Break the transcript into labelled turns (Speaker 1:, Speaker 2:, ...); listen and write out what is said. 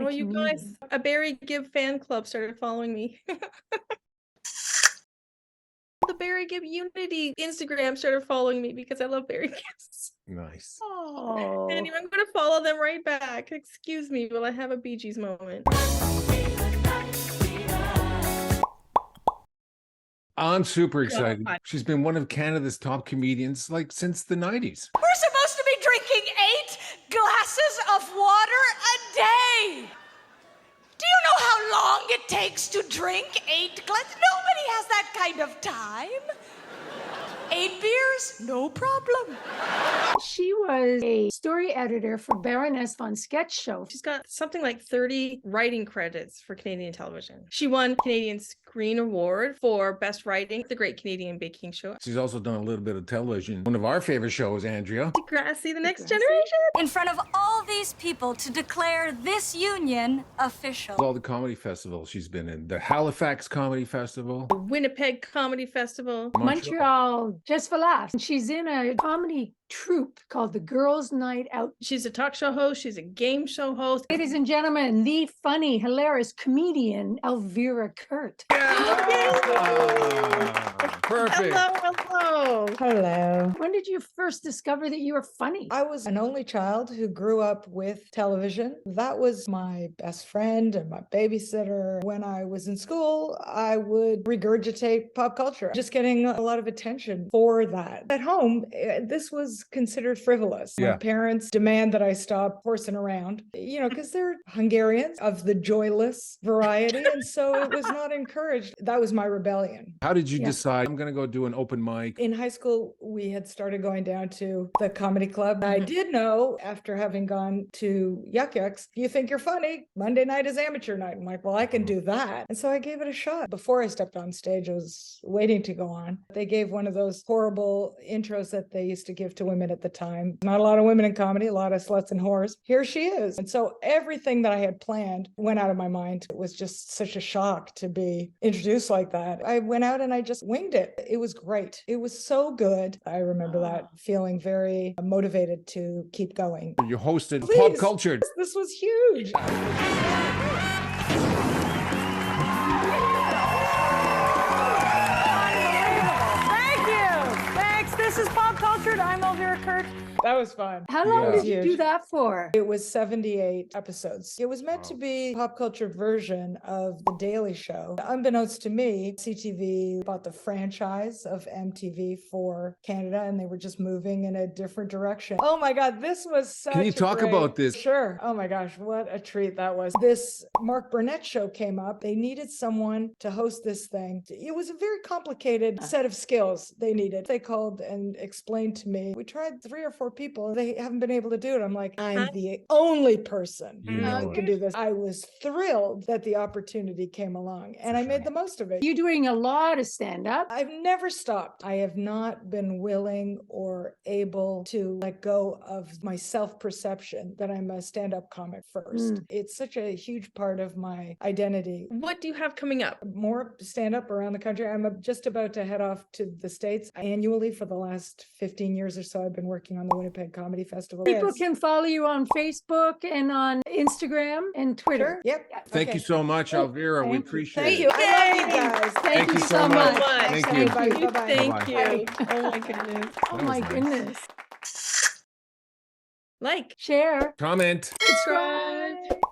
Speaker 1: Oh, you guys, a Barry Gibb fan club started following me. The Barry Gibb Unity Instagram started following me because I love Barry Gibbs.
Speaker 2: Nice.
Speaker 1: Oh. Anyway, I'm going to follow them right back. Excuse me while I have a Bee Gees moment.
Speaker 2: I'm super excited. She's been one of Canada's top comedians like since the 90s.
Speaker 3: We're supposed to be drinking 8 glasses of water a day. Do you know how long it takes to drink 8 glasses? Nobody has that kind of time. 8 beers, no problem.
Speaker 4: She was a story editor for Baroness Von Sketch Show.
Speaker 1: She's got something like 30 writing credits for Canadian television. She won Canadian Screen Award for Best Writing at the Great Canadian Baking Show.
Speaker 2: She's also done a little bit of television. One of our favorite shows, Andrea.
Speaker 1: Degrassi the Next Generation.
Speaker 3: In front of all these people to declare this union official.
Speaker 2: All the comedy festivals she's been in. The Halifax Comedy Festival.
Speaker 1: The Winnipeg Comedy Festival.
Speaker 4: Montreal, just for laughs. She's in a comedy troupe called the Girls Nite Out.
Speaker 1: She's a talk show host. She's a game show host.
Speaker 4: Ladies and gentlemen, the funny, hilarious comedian, Elvira Kurt.
Speaker 2: Perfect.
Speaker 5: Hello.
Speaker 4: When did you first discover that you were funny?
Speaker 5: I was an only child who grew up with television. That was my best friend and my babysitter. When I was in school, I would regurgitate pop culture, just getting a lot of attention for that. At home, this was considered frivolous.
Speaker 2: Yeah.
Speaker 5: My parents demand that I stop horsing around, because they're Hungarians of the joyless variety. And so it was not encouraged. That was my rebellion.
Speaker 2: How did you decide, I'm going to go do an open mic?
Speaker 5: In high school, we had started going down to the comedy club. I did know, after having gone to Yuck Yucks, you think you're funny, Monday night is amateur night. I'm like, well, I can do that. And so I gave it a shot. Before I stepped on stage, I was waiting to go on. They gave one of those horrible intros that they used to give to women at the time. Not a lot of women in comedy, a lot of sluts and whores. Here she is. And so everything that I had planned went out of my mind. It was just such a shock to be introduced like that. I went out and I just winged it. It was great. It was so good. I remember that feeling very motivated to keep going.
Speaker 2: You hosted
Speaker 5: Please.
Speaker 2: Pop Cultured.
Speaker 5: This was huge.
Speaker 3: This is Pop Cultured. I'm Elvira Kurt.
Speaker 5: That was fun.
Speaker 4: How long did you do that for?
Speaker 5: It was 78 episodes. It was meant to be a pop culture version of The Daily Show. Unbeknownst to me, CTV bought the franchise of MTV for Canada, and they were just moving in a different direction. Oh my God, this was such
Speaker 2: Can you talk about this?
Speaker 5: Sure. Oh my gosh, what a treat that was. This Mark Burnett show came up. They needed someone to host this thing. It was a very complicated set of skills they needed. They called and explained to me, we tried 3 or 4 people. They haven't been able to do it. I'm like, I'm the only person who can do this. I was thrilled that the opportunity came along and I made the most of it.
Speaker 4: You're doing a lot of stand-up.
Speaker 5: I've never stopped. I have not been willing or able to let go of my self-perception that I'm a stand-up comic first. It's such a huge part of my identity.
Speaker 1: What do you have coming up?
Speaker 5: More stand-up around the country. I'm just about to head off to the States annually for the last 15 years or so. I've been working on the Winnipeg Comedy Festival.
Speaker 4: People can follow you on Facebook and on Instagram and Twitter.
Speaker 5: Sure. Yep.
Speaker 2: Thank you so much, Elvira. We appreciate
Speaker 5: Thank
Speaker 2: it.
Speaker 5: you. I love you guys.
Speaker 4: Thank you so much.
Speaker 2: Thank you.
Speaker 5: Bye-bye.
Speaker 1: Thank you.
Speaker 2: Bye-bye.
Speaker 1: Oh my goodness.
Speaker 4: Oh my goodness.
Speaker 1: Like,
Speaker 4: Share.
Speaker 2: Comment.
Speaker 1: subscribe.